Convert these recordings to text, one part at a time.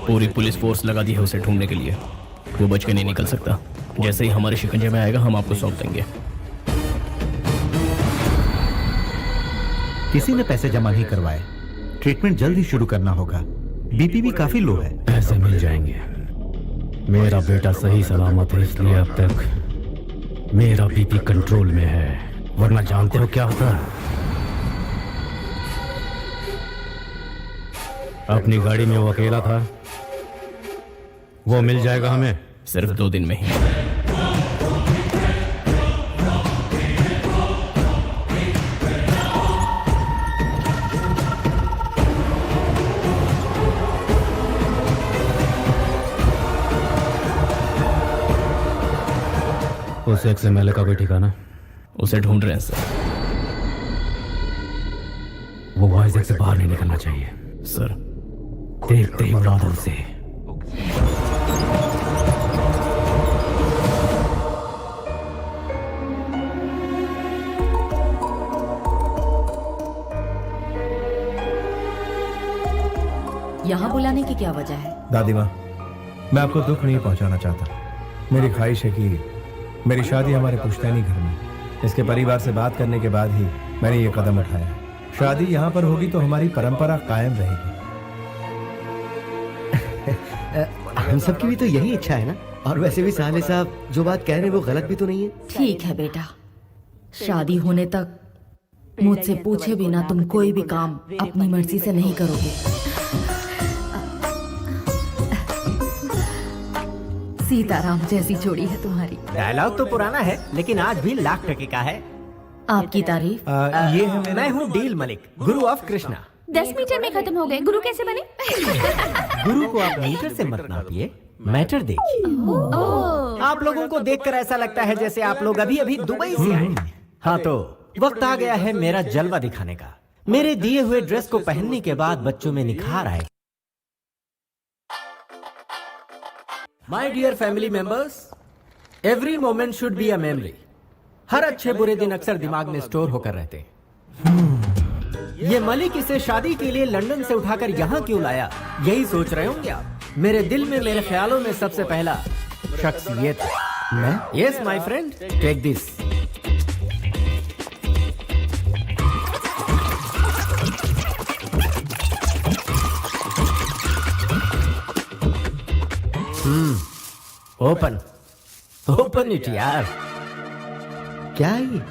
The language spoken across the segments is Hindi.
पूरी पुलिस फोर्स लगा दी है उसे ढूंढने के लिए। वो बच के नहीं निकल सकता। जैसे ही हमारे शिकंजे में आएगा हम आपको सौंप देंगे। किसी ने पैसे जमा नहीं करवाए। ट्रीटमेंट जल्द ही शुरू करना होगा। बीपी भी काफी लो है। पैसे मिल जाएंगे। मेरा बेटा सही सलामत है, इसलिए अब तक मेरा बीपी कंट्रोल में है, वरना जानते हो क्या होता। अपनी गाड़ी में वो अकेला था। वो मिल जाएगा हमें सिर्फ 2 दिन में ही। उस एक्स एमएलए का कोई ठिकाना? उसे ढूंढ रहे हैं सर। वो वाइजैक से बाहर नहीं निकलना चाहिए सर। देखते ही उड़ा दो उसे। यहाँ बुलाने की क्या वजह है? दादी माँ, मैं आपको दुख नहीं पहुंचाना चाहता। मेरी ख्वाहिश है कि मेरी शादी हमारे पुश्तैनी घर में। इसके परिवार से बात करने के बाद ही मैंने ये कदम उठाया। शादी यहाँ पर होगी तो हमारी परंपरा कायम रहेगी। हम सबकी भी तो यही इच्छा है ना। और वैसे भी साले साहब जो बात कह रहे हैं वो गलत भी तो नहीं है। ठीक है बेटा, शादी होने तक मुझसे पूछे बिना तुम कोई भी काम अपनी मर्जी से नहीं करोगे। सीताराम जैसी जोड़ी है तुम्हारी। डायलॉग तो पुराना है लेकिन आज भी लाख टके का है। आपकी तारीफ। ये है मैं हूँ deal Malik, Guru of Krishna. 10 metre में खत्म हो गए। गुरु कैसे बने? गुरु को आप मीटर से मत नापिए, मैटर देखिए। आप लोगों को देखकर ऐसा लगता है जैसे आप लोग अभी अभी दुबई से आए हैं। हाँ तो वक्त आ गया है मेरा जलवा दिखाने का। मेरे दिए हुए ड्रेस को पहनने के बाद बच्चों में निखार आए। My dear family members, every moment should be a memory. हर अच्छे बुरे दिन अक्सर दिमाग में स्टोर होकर रहते हैं। ये मलिक इसे शादी के लिए लंदन से उठाकर यहाँ क्यों लाया, यही सोच रहे होंगे आप। मेरे दिल में, मेरे ख्यालों में सबसे पहला शख्स ये था। मैं? Yes my friend, take this. Open open it यार। क्या है ये?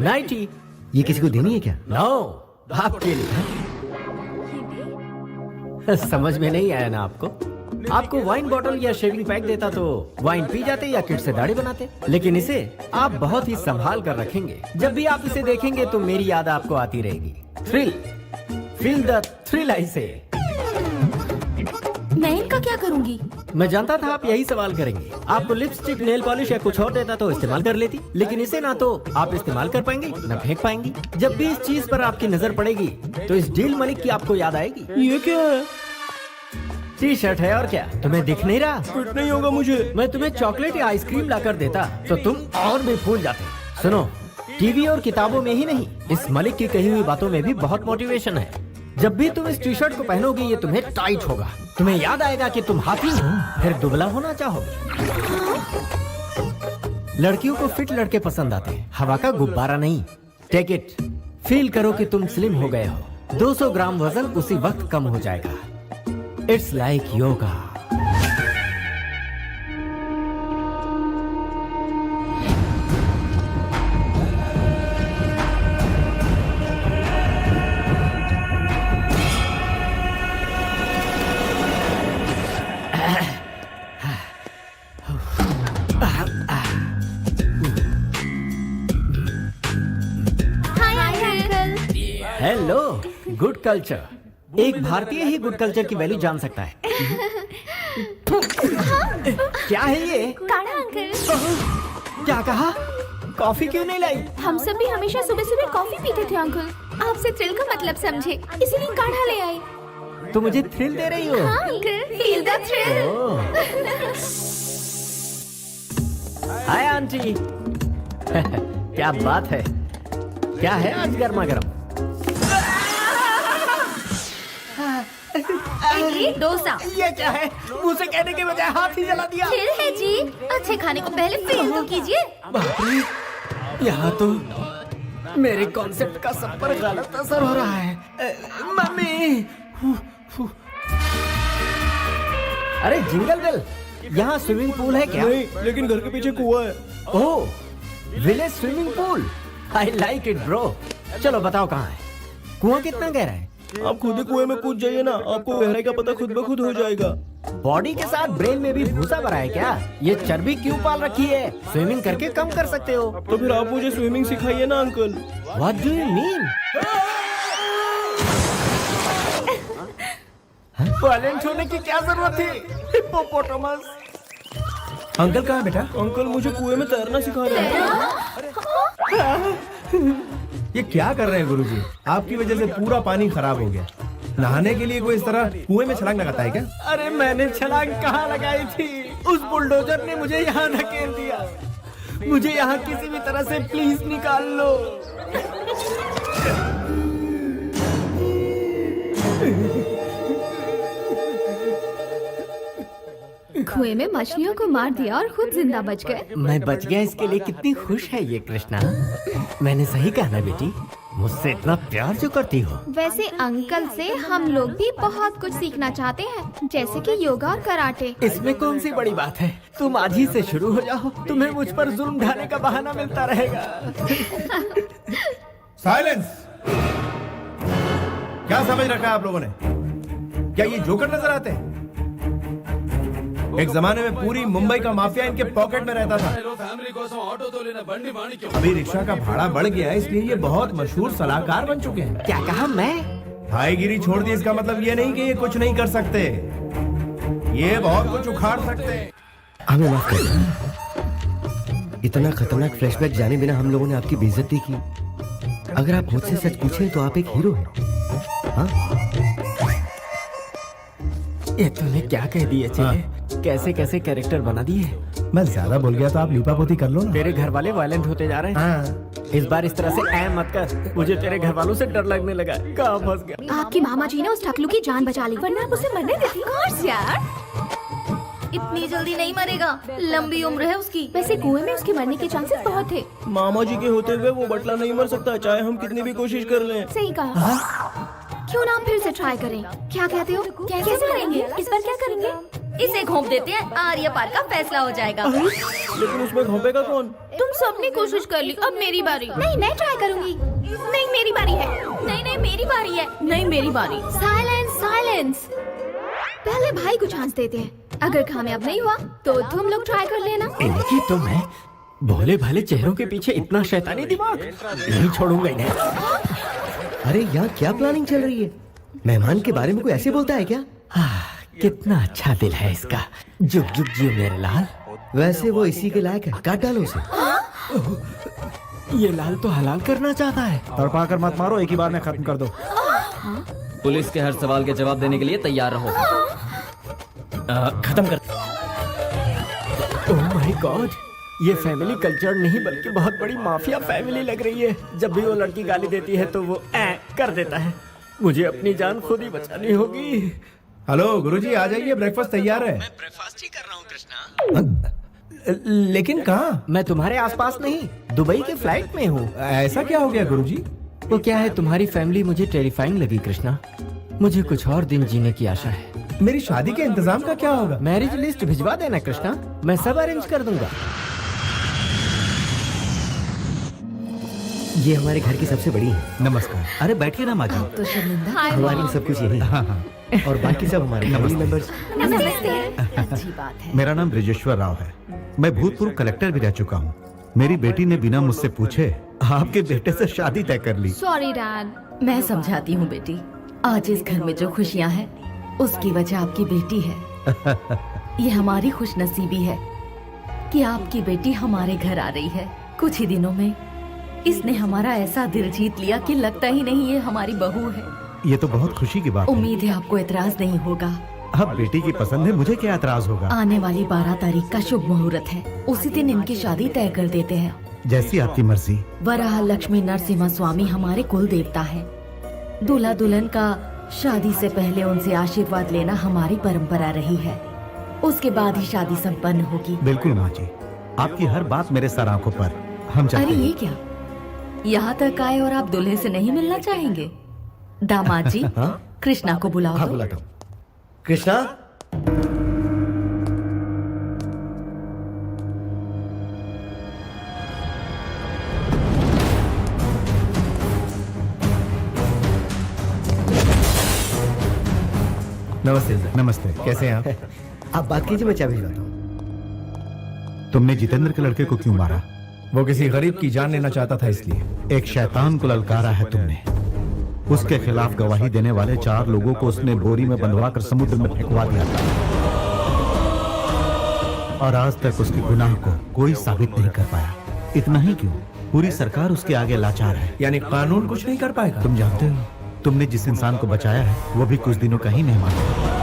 नाइटी। ये किसी को देनी है क्या? नो, आपके लिए। समझ में नहीं आया ना आपको? आपको वाइन बॉटल या शेविंग पैक देता तो वाइन पी जाते या किट से दाढ़ी बनाते। लेकिन इसे आप बहुत ही संभाल कर रखेंगे। जब भी आप इसे देखेंगे तो मेरी याद आपको आती रहेगी। थ्रिल, फील द थ्रिल आई से। मैं इनका क्या करूंगी? मैं जानता था आप यही सवाल करेंगे। आपको लिपस्टिक, नेल पॉलिश या कुछ और देता तो इस्तेमाल कर लेती, लेकिन इसे ना तो आप इस्तेमाल कर पाएंगे ना फेंक पाएंगी। जब भी इस चीज पर आपकी नजर पड़ेगी तो इस डील मलिक की आपको याद आएगी। ये क्या है? टी शर्ट है और क्या? तुम्हें दिख नहीं रहा? फिट नहीं होगा मुझे। मैं तुम्हें चॉकलेट या आइसक्रीम लाकर देता तो तुम और भी फूल जाते। सुनो, टीवी और किताबों में ही नहीं, इस मलिक की कही हुई बातों में भी बहुत मोटिवेशन है। जब भी तुम इस टी शर्ट को पहनोगे ये तुम्हें टाइट होगा। तुम्हें याद आएगा कि तुम हाथी हो, फिर दुबला होना चाहोगे। लड़कियों को फिट लड़के पसंद आते हैं, हवा का गुब्बारा नहीं। टेक इट, फील करो कि तुम स्लिम हो गए हो। 200 ग्राम वजन उसी वक्त कम हो जाएगा। It's like yoga. Hello, good culture. एक भारतीय ही गुड कल्चर की वैल्यू जान सकता है। क्या है ये? काढ़ा अंकल। क्या कहा? कॉफी क्यों नहीं लाई? हम सब भी हमेशा सुबह सुबह कॉफी पीते थे अंकल। आपसे थ्रिल का मतलब समझे, इसीलिए काढ़ा ले आए। तो मुझे थ्रिल दे रही हो? हाँ uncle, feel the thrill. Hi aunty. क्या बात है? क्या है आज गर्मा गर्म? इडली डोसा। ये क्या है? मुंह से कहने के बजाय हाथ ही जला दिया। फिर है जी, अच्छे खाने को पहले फील तो कीजिए। बाप रे, यहाँ तो मेरे कॉन्सेप्ट का सब पर गलत असर हो रहा है। मम्मी, अरे जिंगल बेल, यहाँ स्विमिंग पूल है क्या? नहीं, लेकिन घर के पीछे कुआं है। Oh, village swimming pool. I like it bro. चलो बताओ कहाँ है? कुआं कितना गहरा है? आप खुद ही कुएं में कूद जाइए ना, आपको गहराई का पता खुद ब खुद हो जाएगा। बॉडी के साथ ब्रेन में भी भूसा भरा है क्या? ये चर्बी क्यों पाल रखी है? स्विमिंग करके कम कर सकते हो। तो फिर आप मुझे स्विमिंग सिखाइए ना uncle. What do you mean? Violent होने की क्या जरूरत थी? हिप्पोपोटामस। अंकल कहाँ है बेटा? अंकल मुझे कुएं में तैरना सिखा रहे हैं। ये क्या कर रहे हैं गुरुजी? आपकी वजह से पूरा पानी खराब हो गया। नहाने के लिए कोई इस तरह कुएं में छलांग लगाता है क्या? अरे मैंने छलांग कहाँ लगाई थी? उस बुलडोजर ने मुझे यहाँ धकेल दिया। मुझे यहाँ किसी भी तरह से प्लीज निकाल लो। कुएं में मछलियों को मार दिया और खुद जिंदा बच गए। मैं बच गया, इसके लिए कितनी खुश है ये कृष्णा। मैंने सही कहा ना बेटी? मुझसे इतना प्यार जो करती हो। वैसे अंकल से हम लोग भी बहुत कुछ सीखना चाहते हैं, जैसे कि योगा और कराटे। इसमें कौन सी बड़ी बात है? तुम आज ही से शुरू हो जाओ, तुम्हें मुझ पर जुल्म ढाने का बहाना मिलता रहेगा। साइलेंस! क्या समझ रखा है आप लोगों ने? क्या ये जोकर नजर आते हैं? एक जमाने में पूरी मुंबई का माफिया इनके पॉकेट में रहता था। अभी रिक्शा का भाड़ा बढ़ गया है, इसलिए ये बहुत मशहूर सलाहकार बन चुके हैं। क्या कहा मैं? भाईगिरी छोड़ दी, इसका मतलब ये नहीं कि ये कुछ नहीं कर सकते। ये बहुत कुछ उखाड़ सकते हैं। हमें माफ कर दीजिए। इतना खतरनाक फ्लैशबैक जाने बिना हम लोगों ने आपकी बेइज्जती की। अगर आप मुझसे सच पूछें तो आप एक हीरो हैं। हाँ? ये तूने क्या कह दिए चेले? कैसे कैसे कैरेक्टर बना दिए? मैं ज्यादा बोल गया तो आप लीपापोती कर लो ना। तेरे घर वाले वायलेंट होते जा रहे हैं। हाँ। इस बार इस तरह से ऐ मत कर। मुझे तेरे घर वालों से डर लगने लगा। कहाँ फंस गया? आपकी मामा जी ने उस टकलू की जान बचा ली, वरना आप उसे मरने देती। कोर्स यार, इतनी जल्दी नहीं मरेगा, लंबी उम्र है उसकी। वैसे कुएं में उसके मरने के चांसेस बहुत थे। मामा जी के होते हुए वो बटला नहीं मर सकता, चाहे हम कितनी भी कोशिश कर लें। सही कहा। क्यों ना हम फिर से ट्राई करें? क्या कहते हो? कैसे करेंगे? इस बार क्या करेंगे? इसे घोंप देते हैं, आर्य पार का फैसला हो जाएगा। लेकिन उसमें घोंपेगा कौन? तुम सबने कोशिश कर ली, अब मेरी बारी। नहीं, मैं ट्राई करूंगी। नहीं, मेरी बारी है। नहीं नहीं, मेरी बारी है। नहीं, मेरी बारी। Silence, silence. पहले भाई को चांस देते हैं। अगर कामयाब नहीं हुआ तो तुम लोग ट्राई कर लेना। इनकी तो मैं भोले भाले चेहरों के पीछे इतना शैतानी दिमाग नहीं छोड़ूंगा इन्हें। अरे यहाँ क्या प्लानिंग चल रही है? मेहमान के बारे में कोई ऐसे बोलता है क्या? कितना अच्छा दिल है इसका। जुग जुग जियो मेरे लाल। वैसे वो इसी के लायक है, काट डालो उसे। ये लाल तो हलाल करना चाहता है। तड़पा कर मत मारो, एक ही बार में खत्म कर दो। पुलिस के हर सवाल के जवाब देने के लिए तैयार रहो। खत्म कर। ओह माय गॉड, ये फैमिली कल्चर नहीं बल्कि बहुत बड़ी माफिया फैमिली लग रही है। जब भी वो लड़की गाली देती है तो वो कर देता है। मुझे अपनी जान खुद ही बचानी होगी। हेलो गुरुजी, आ जाइए, ब्रेकफास्ट तैयार है। मैं ब्रेकफास्ट ही कर रहा हूँ कृष्णा। लेकिन कहाँ? मैं तुम्हारे आसपास नहीं, दुबई के फ्लाइट में हूँ। ऐसा क्या हो गया गुरुजी? वो क्या है, तुम्हारी फैमिली मुझे टेरिफाइंग लगी कृष्णा। मुझे कुछ और दिन जीने की आशा है। मेरी शादी के इंतजाम का क्या होगा? मैरिज लिस्ट भिजवा देना कृष्णा, मैं सब अरेंज कर दूंगा। ये हमारे घर की सबसे बड़ी है। नमस्कार। अरे बैठिए ना माँ जी। तो शर्मिंदा हमारे लिए सब कुछ यही है। और बाकी सब हमारे फैमिली मेंबर्स। अच्छी बात है। मेरा नाम ब्रिजेश्वर राव है। मैं भूतपूर्व कलेक्टर भी रह चुका हूँ। मेरी बेटी ने बिना मुझसे पूछे आपके बेटे से शादी तय कर ली। Sorry dad. मैं समझाती हूँ बेटी, आज इस घर में जो खुशियाँ हैं उसकी वजह आपकी बेटी है। ये हमारी खुशनसीबी है कि आपकी बेटी हमारे घर आ रही है। कुछ ही दिनों में इसने हमारा ऐसा दिल जीत लिया कि लगता ही नहीं ये हमारी बहू है। ये तो बहुत खुशी की बात है। उम्मीद है आपको एतराज नहीं होगा। अब बेटी की पसंद है, मुझे क्या एतराज होगा। आने वाली 12 तारीख का शुभ मुहूर्त है, उसी दिन इनकी शादी तय कर देते हैं। जैसी आपकी मर्जी। वराह लक्ष्मी नरसिम्हा स्वामी हमारे कुल देवता है। दूल्हा दुल्हन का शादी से पहले उनसे आशीर्वाद लेना हमारी परंपरा रही है। उसके बाद ही शादी संपन्न होगी। बिल्कुल माँ जी, आपकी हर बात मेरे सर आंखों पर। हम चाहते अरे ये हैं। क्या, यहाँ तक आए और आप दूल्हे से नहीं मिलना चाहेंगे? दामाद जी, कृष्णा को बुलाओ। हाँ तो। बुलाता हूँ। कृष्णा, नमस्ते सर। नमस्ते। कैसे हैं आप? आप बात कीजिए, मैं चाबी भिजवाता हूँ। तुमने जितेंद्र के लड़के को क्यों मारा? वो किसी गरीब की जान लेना चाहता था इसलिए। एक शैतान को ललकारा है तुमने। उसके खिलाफ गवाही देने वाले 4 लोगों को उसने बोरी में बंधवा कर समुद्र में फेंकवा दिया था, और आज तक उसके गुनाह को कोई साबित नहीं कर पाया। इतना ही क्यों, पूरी सरकार उसके आगे लाचार है। यानी कानून कुछ नहीं कर पाएगा? तुम जानते हो, तुमने जिस इंसान को बचाया है वो भी कुछ दिनों का ही मेहमान है।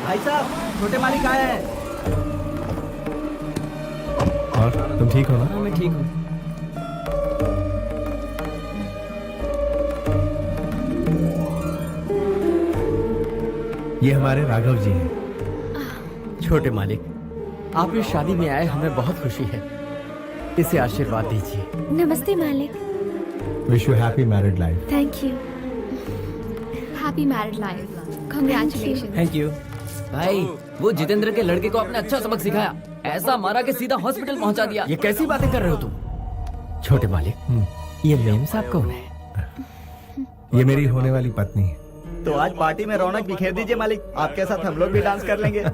भाई साहब, छोटे मालिक आए हैं। और तुम ठीक हो ना? मैं ठीक हूँ। ये हमारे राघव जी हैं। छोटे मालिक, आप इस शादी में आए, हमें बहुत खुशी है। इसे आशीर्वाद दीजिए। नमस्ते मालिक। Wish you happy married life. Thank you. Happy married life. Congratulation. Thank you. भाई, वो जितेंद्र के लड़के को आपने अच्छा सबक सिखाया। ऐसा मारा कि सीधा हॉस्पिटल पहुंचा दिया। ये कैसी बातें कर रहे हो तुम? छोटे मालिक, ये मेम साहब कौन है? ये मेरी होने वाली पत्नी है। तो आज पार्टी में रौनक बिखेर दीजिए मालिक। आपके साथ हम लोग भी डांस कर लेंगे।